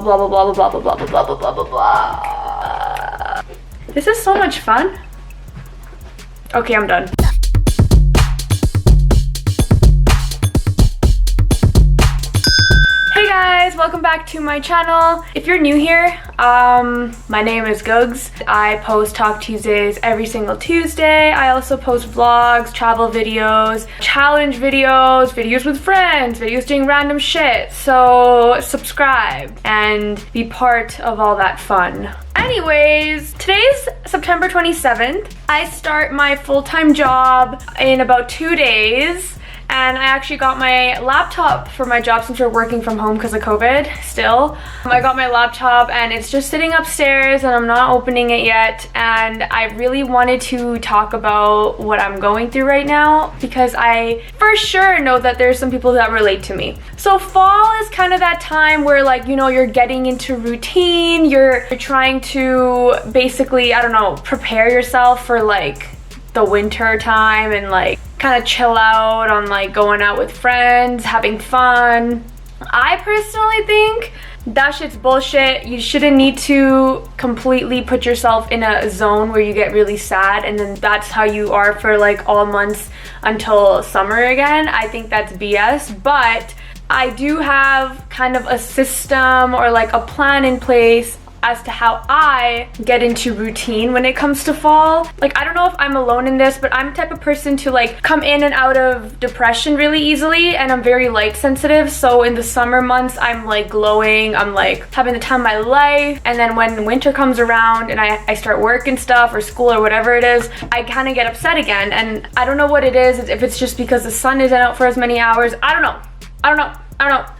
Blah blah blah blah blah blah blah blah blah blah blah. This is so much fun. Okay, I'm done. Hey guys, welcome back to my channel. If you're new here, my name is Googs. I post Talk Tuesdays every single Tuesday. I also post vlogs, travel videos, challenge videos, videos with friends, videos doing random shit. So subscribe and be part of all that fun. Anyways, today's September 27th. I start my full-time job in about 2 days. And I actually got my laptop for my job since we're working from home because of COVID still. I got my laptop and it's just sitting upstairs and I'm not opening it yet. And I really wanted to talk about what I'm going through right now because I for sure know that there's some people that relate to me. So fall is kind of that time where, like, you know, you're getting into routine. You're trying to basically, I don't know, prepare yourself for like the winter time and like kind of chill out on like going out with friends, having fun. I personally think that shit's bullshit. You shouldn't need to completely put yourself in a zone where you get really sad and then that's how you are for like all months until summer again. I think that's BS, but I do have kind of a system or like a plan in place as to how I get into routine when it comes to fall. Like, I don't know if I'm alone in this, but I'm the type of person to like come in and out of depression really easily, and I'm very light sensitive. So in the summer months, I'm like glowing, I'm like having the time of my life. And then when winter comes around and I start work and stuff or school or whatever it is, I kind of get upset again. And I don't know what it is, if it's just because the sun isn't out for as many hours. I don't know.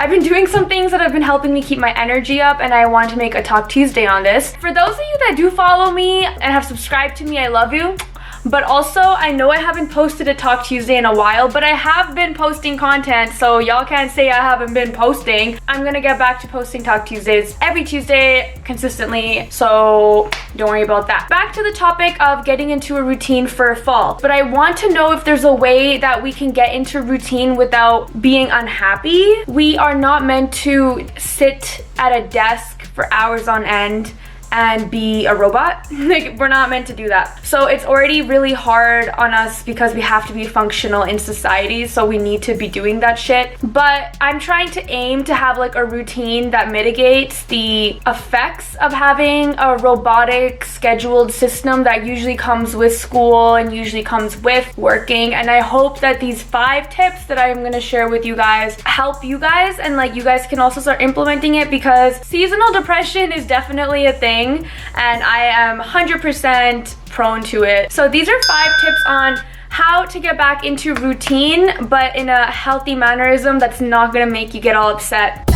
I've been doing some things that have been helping me keep my energy up, and I want to make a Talk Tuesday on this. For those of you that do follow me and have subscribed to me, I love you. But also, I know I haven't posted a Talk Tuesday in a while, but I have been posting content, so y'all can't say I haven't been posting. I'm gonna get back to posting Talk Tuesdays every Tuesday consistently, so don't worry about that. Back to the topic of getting into a routine for fall. But I want to know if there's a way that we can get into routine without being unhappy. We are not meant to sit at a desk for hours on end and be a robot. Like, we're not meant to do that. So it's already really hard on us because we have to be functional in society, so we need to be doing that shit. But I'm trying to aim to have like a routine that mitigates the effects of having a robotic scheduled system that usually comes with school and usually comes with working. And I hope that these 5 tips that I'm gonna share with you guys help you guys, and like you guys can also start implementing it, because seasonal depression is definitely a thing and I am 100% prone to it. So these are 5 tips on how to get back into routine, but in a healthy mannerism that's not gonna make you get all upset.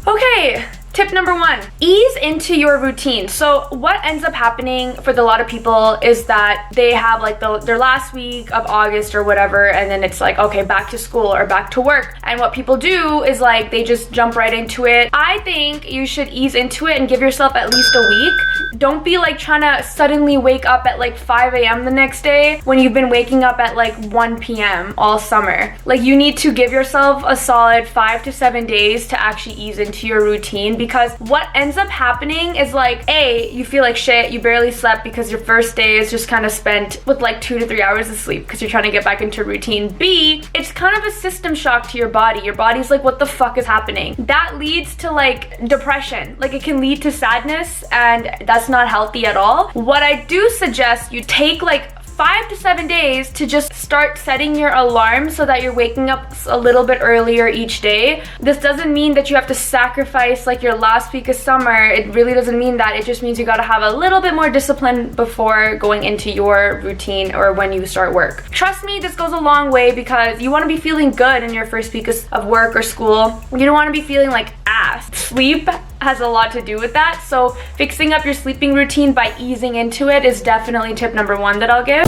Okay. Tip number 1, ease into your routine. So what ends up happening for a lot of people is that they have like their last week of August or whatever, and then it's like, okay, back to school or back to work. And what people do is like they just jump right into it. I think you should ease into it and give yourself at least a week. Don't be like trying to suddenly wake up at like 5 a.m. the next day when you've been waking up at like 1 p.m. all summer. Like, you need to give yourself a solid 5 to 7 days to actually ease into your routine, because what ends up happening is like, A, you feel like shit, you barely slept because your first day is just kind of spent with like 2 to 3 hours of sleep because you're trying to get back into routine. B, it's kind of a system shock to your body. Your body's like, what the fuck is happening? That leads to like depression. Like, it can lead to sadness, and that's not healthy at all. What I do suggest you take like 5 to 7 days to just start setting your alarm so that you're waking up a little bit earlier each day. This doesn't mean that you have to sacrifice like your last week of summer. It really doesn't mean that. It just means you gotta have a little bit more discipline before going into your routine or when you start work. Trust me, this goes a long way, because you wanna be feeling good in your first week of work or school. You don't wanna be feeling like ass. Sleep has a lot to do with that. So fixing up your sleeping routine by easing into it is definitely tip number 1 that I'll give.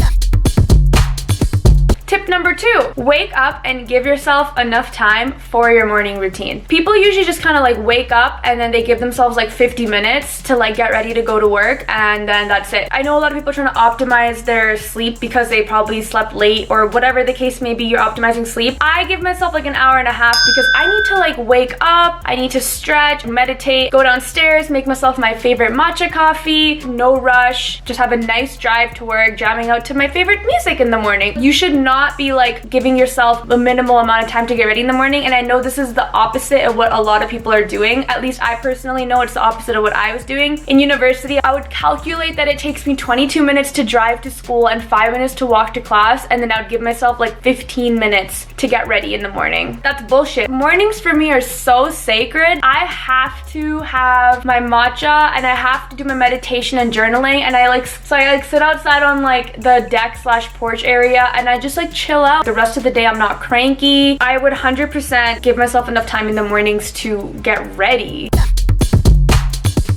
Tip number 2, wake up and give yourself enough time for your morning routine. People usually just kind of like wake up and then they give themselves like 50 minutes to like get ready to go to work, and then that's it. I know a lot of people are trying to optimize their sleep because they probably slept late or whatever the case may be, you're optimizing sleep. I give myself like an hour and a half because I need to like wake up, I need to stretch, meditate, go downstairs, make myself my favorite matcha coffee, no rush, just have a nice drive to work, jamming out to my favorite music in the morning. You should not be like giving yourself a minimal amount of time to get ready in the morning, and I know this is the opposite of what a lot of people are doing. At least I personally know it's the opposite of what I was doing. In university, I would calculate that it takes me 22 minutes to drive to school and 5 minutes to walk to class, and then I would give myself like 15 minutes to get ready in the morning. That's bullshit. Mornings for me are so sacred. I have to have my matcha and I have to do my meditation and journaling, and I sit outside on like the deck slash porch area and I just like chill out. The rest of the day I'm not cranky. I would 100% give myself enough time in the mornings to get ready.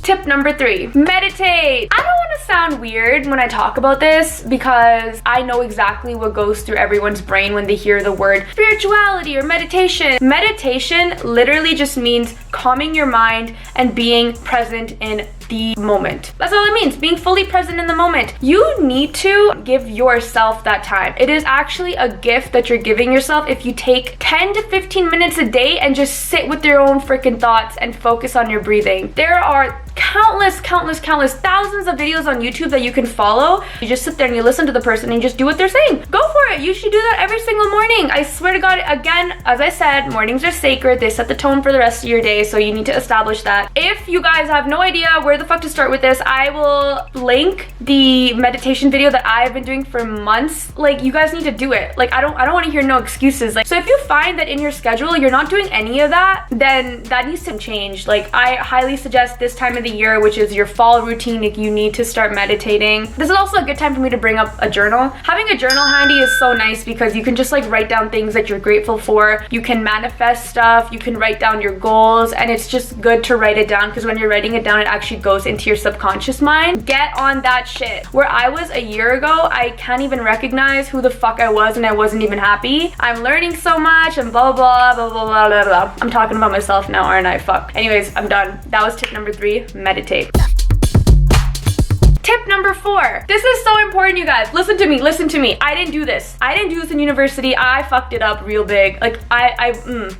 Tip number 3, meditate. I don't want to sound weird when I talk about this because I know exactly what goes through everyone's brain when they hear the word spirituality or meditation. Meditation literally just means calming your mind and being present in the moment. That's all it means, being fully present in the moment. You need to give yourself that time. It is actually a gift that you're giving yourself if you take 10 to 15 minutes a day and just sit with your own freaking thoughts and focus on your breathing. There are countless thousands of videos on YouTube that you can follow. You just sit there and you listen to the person and you just do what they're saying. Go for it. You should do that every single morning. I swear to God, again, as I said, mornings are sacred. They set the tone for the rest of your day, so you need to establish that. If you guys have no idea where the fuck to start with this, I will link the meditation video that I've been doing for months. Like, you guys need to do it. Like, I don't want to hear no excuses. Like, so if you find that in your schedule you're not doing any of that, then that needs to change. Like, I highly suggest this time of the year, which is your fall routine, if you need to start meditating. This is also a good time for me to bring up a journal. Having a journal handy is so nice because you can just like write down things that you're grateful for. You can manifest stuff, you can write down your goals, and it's just good to write it down because when you're writing it down, it actually goes into your subconscious mind. Get on that shit. Where I was a year ago, I can't even recognize who the fuck I was and I wasn't even happy. I'm learning so much and blah blah blah blah blah blah blah. I'm talking about myself now, aren't I? Fuck. Anyways, I'm done. That was tip number 3, meditate. Tip number 4. This is so important, you guys. Listen to me. I didn't do this. I didn't do this in university. I fucked it up real big. Like,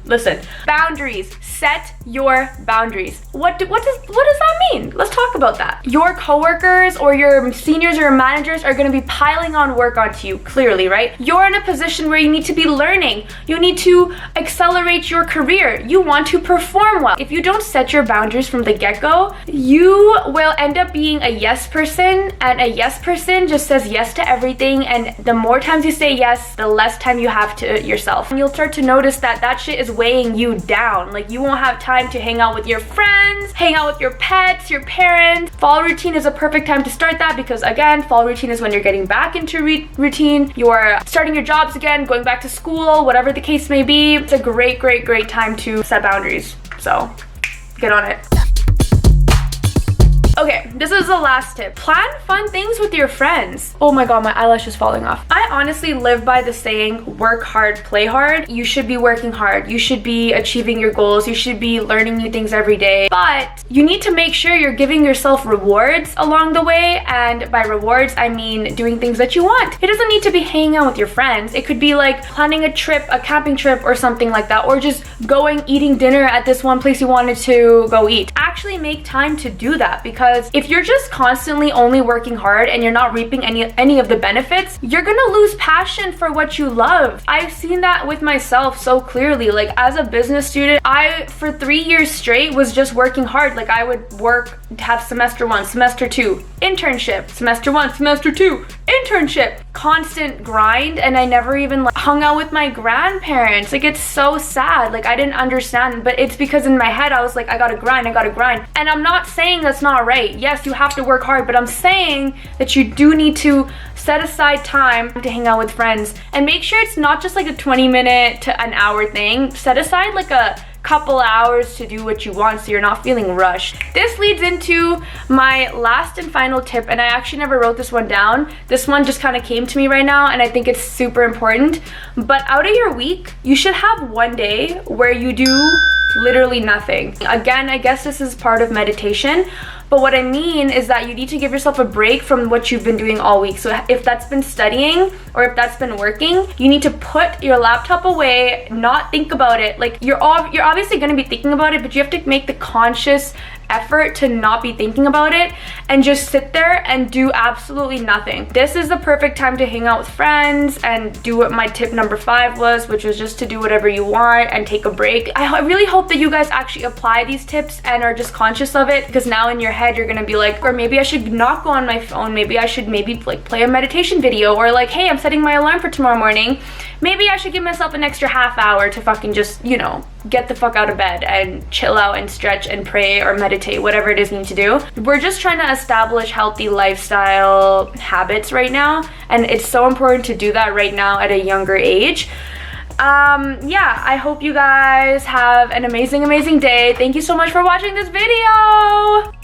listen. Boundaries. Set your boundaries. What does that mean? Let's talk about that. Your coworkers or your seniors or your managers are gonna be piling on work onto you, clearly, right? You're in a position where you need to be learning. You need to accelerate your career. You want to perform well. If you don't set your boundaries from the get-go, you will end up being a yes person, and a yes person just says yes to everything, and the more times you say yes, the less time you have to yourself. And you'll start to notice that that shit is weighing you down. Like, you won't have time to hang out with your friends, hang out with your pets, your parents. Fall routine is a perfect time to start that because, again, fall routine is when you're getting back into routine, you're starting your jobs again, going back to school, whatever the case may be. It's a great time to set boundaries. So get on it. Okay, this is the last tip. Plan fun things with your friends. Oh my god, my eyelash is falling off. I honestly live by the saying, work hard, play hard. You should be working hard. You should be achieving your goals. You should be learning new things every day. But you need to make sure you're giving yourself rewards along the way. And by rewards, I mean doing things that you want. It doesn't need to be hanging out with your friends. It could be like planning a trip, a camping trip or something like that. Or just eating dinner at this one place you wanted to go eat. Actually make time to do that, because if you're just constantly only working hard and you're not reaping any of the benefits, you're gonna lose passion for what you love. I've seen that with myself so clearly. Like, as a business student, I for 3 years straight was just working hard. Like, I would work, have semester 1, semester 2, internship, semester 1, semester 2, internship, constant grind, and I never even hung out with my grandparents. Like, it's so sad. Like, I didn't understand, but it's because in my head I was like, I gotta grind. And I'm not saying that's not right. Yes, you have to work hard, but I'm saying that you do need to set aside time to hang out with friends, and make sure it's not just like a 20-minute to an hour thing. Set aside like a couple hours to do what you want so you're not feeling rushed. This leads into my last and final tip, and I actually never wrote this one down. This one just kind of came to me right now, and I think it's super important. But out of your week, you should have one day where you do literally nothing. Again, I guess this is part of meditation, but what I mean is that you need to give yourself a break from what you've been doing all week. So if that's been studying or if that's been working, you need to put your laptop away, not think about it. Like you're obviously going to be thinking about it, but you have to make the conscious effort to not be thinking about it and just sit there and do absolutely nothing. This is the perfect time to hang out with friends and do what my tip number 5 was, which was just to do whatever you want and take a break. I really hope that you guys actually apply these tips and are just conscious of it, because now in your head you're gonna be like, or maybe I should not go on my phone, maybe I should like play a meditation video, or like, hey, I'm setting my alarm for tomorrow morning, maybe I should give myself an extra half hour to fucking just, you know, get the fuck out of bed and chill out and stretch and pray or meditate, whatever it is you need to do. We're just trying to establish healthy lifestyle habits right now, and it's so important to do that right now at a younger age. Yeah, I hope you guys have an amazing day. Thank you so much for watching this video.